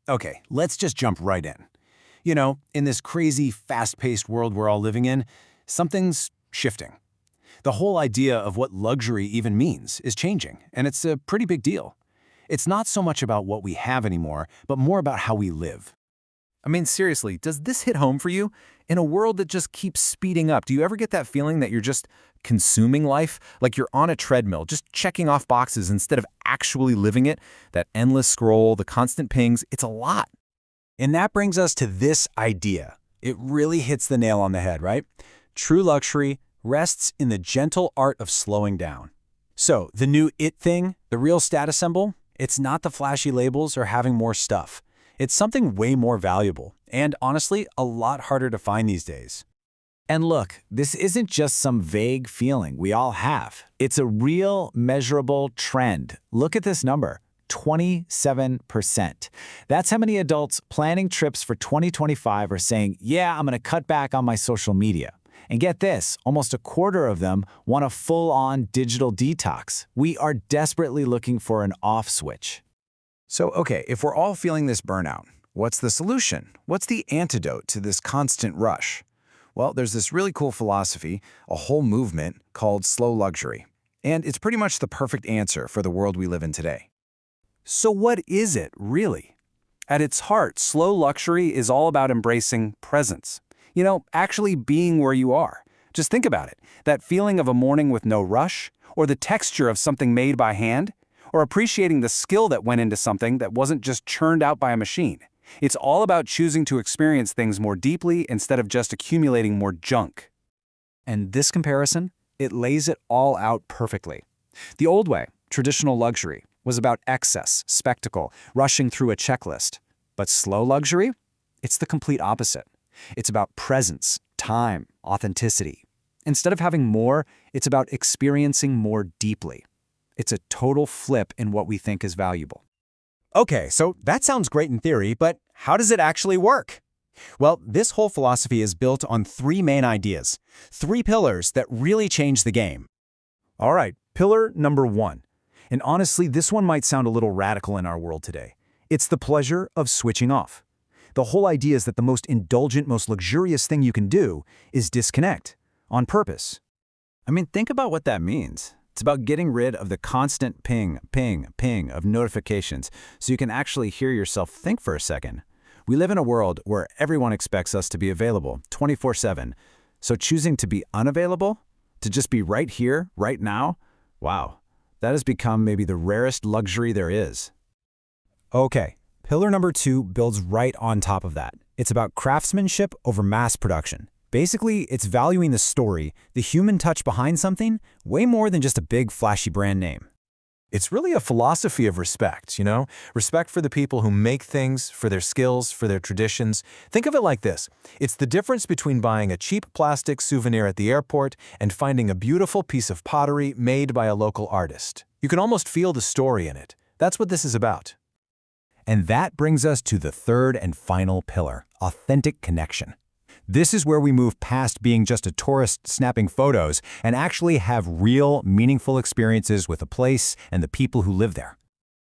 Okay, let's just jump right in. In this crazy, fast-paced world we're all living in, something's shifting. The whole idea of what luxury even means is changing, and it's a pretty big deal. It's not so much about what we have anymore, but more about how we live. I mean, seriously, does this hit home for you? In a world that just keeps speeding up, do you ever get that feeling that you're just consuming life? Like you're on a treadmill, just checking off boxes instead of actually living it? That endless scroll, the constant pings, it's a lot. And that brings us to this idea. It really hits the nail on the head, right? True luxury rests in the gentle art of slowing down. So, the new it thing, the real status symbol, it's not the flashy labels or having more stuff. It's something way more valuable, and honestly, a lot harder to find these days. And look, this isn't just some vague feeling we all have. It's a real, measurable trend. Look at this number, 27%. That's how many adults planning trips for 2025 are saying, yeah, I'm gonna cut back on my social media. And get this, almost a quarter of them want a full-on digital detox. We are desperately looking for an off switch. So, okay, if we're all feeling this burnout, what's the solution? What's the antidote to this constant rush? Well, there's this really cool philosophy, a whole movement called slow luxury. And it's pretty much the perfect answer for the world we live in today. So what is it, really? At its heart, slow luxury is all about embracing presence. Actually being where you are. Just think about it. That feeling of a morning with no rush, or the texture of something made by hand, or appreciating the skill that went into something that wasn't just churned out by a machine. It's all about choosing to experience things more deeply instead of just accumulating more junk. And this comparison, it lays it all out perfectly. The old way, traditional luxury, was about excess, spectacle, rushing through a checklist. But slow luxury? It's the complete opposite. It's about presence, time, authenticity. Instead of having more, it's about experiencing more deeply. It's a total flip in what we think is valuable. Okay, so that sounds great in theory, but how does it actually work? Well, this whole philosophy is built on three main ideas, three pillars that really change the game. All right, pillar number one. And honestly, this one might sound a little radical in our world today. It's the pleasure of switching off. The whole idea is that the most indulgent, most luxurious thing you can do is disconnect, on purpose. I mean, think about what that means. It's about getting rid of the constant ping, ping, ping of notifications so you can actually hear yourself think for a second. We live in a world where everyone expects us to be available 24/7. So choosing to be unavailable, to just be right here, right now, wow, that has become maybe the rarest luxury there is. Okay, pillar number two builds right on top of that. It's about craftsmanship over mass production. Basically, it's valuing the story, the human touch behind something, way more than just a big, flashy brand name. It's really a philosophy of respect, Respect for the people who make things, for their skills, for their traditions. Think of it like this. It's the difference between buying a cheap plastic souvenir at the airport and finding a beautiful piece of pottery made by a local artist. You can almost feel the story in it. That's what this is about. And that brings us to the third and final pillar, authentic connection. This is where we move past being just a tourist snapping photos and actually have real, meaningful experiences with a place and the people who live there.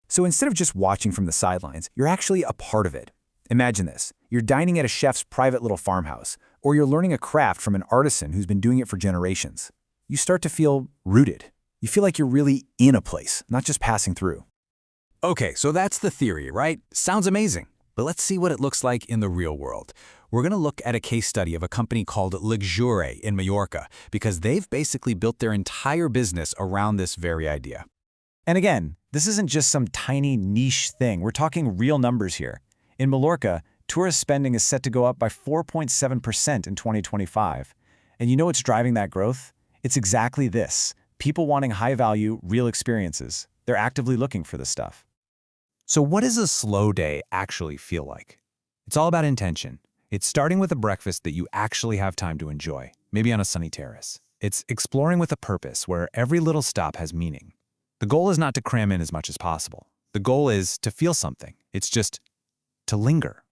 So instead of just watching from the sidelines, you're actually a part of it. Imagine this. You're dining at a chef's private little farmhouse, or you're learning a craft from an artisan who's been doing it for generations. You start to feel rooted. You feel like you're really in a place, not just passing through. Okay, so that's the theory, right? Sounds amazing. But let's see what it looks like in the real world. We're going to look at a case study of a company called Luxure in Mallorca because they've basically built their entire business around this very idea. And again, this isn't just some tiny niche thing. We're talking real numbers here. In Mallorca, tourist spending is set to go up by 4.7% in 2025. And you know what's driving that growth? It's exactly this. People wanting high-value, real experiences. They're actively looking for this stuff. So what does a slow day actually feel like? It's all about intention. It's starting with a breakfast that you actually have time to enjoy, maybe on a sunny terrace. It's exploring with a purpose where every little stop has meaning. The goal is not to cram in as much as possible. The goal is to feel something. It's just to linger.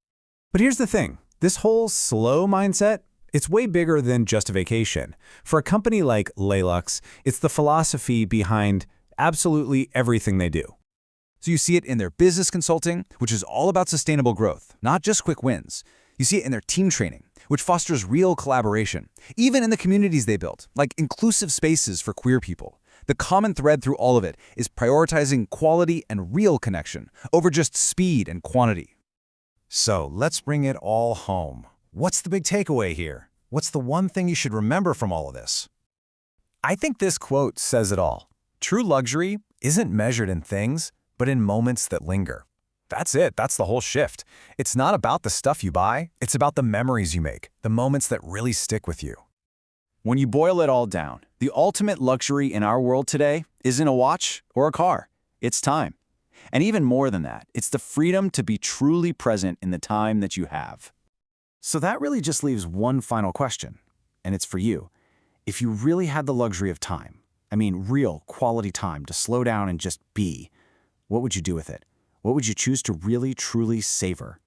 But here's the thing. This whole slow mindset, it's way bigger than just a vacation. For a company like Lux, it's the philosophy behind absolutely everything they do. So you see it in their business consulting, which is all about sustainable growth, not just quick wins. You see it in their team training, which fosters real collaboration, even in the communities they built, like inclusive spaces for queer people. The common thread through all of it is prioritizing quality and real connection over just speed and quantity. So let's bring it all home. What's the big takeaway here? What's the one thing you should remember from all of this? I think this quote says it all. True luxury isn't measured in things, but in moments that linger. That's it. That's the whole shift. It's not about the stuff you buy. It's about the memories you make, the moments that really stick with you. When you boil it all down, the ultimate luxury in our world today isn't a watch or a car. It's time. And even more than that, it's the freedom to be truly present in the time that you have. So that really just leaves one final question, and it's for you. If you really had the luxury of time, I mean real quality time to slow down and just be, what would you do with it? What would you choose to really, truly savor?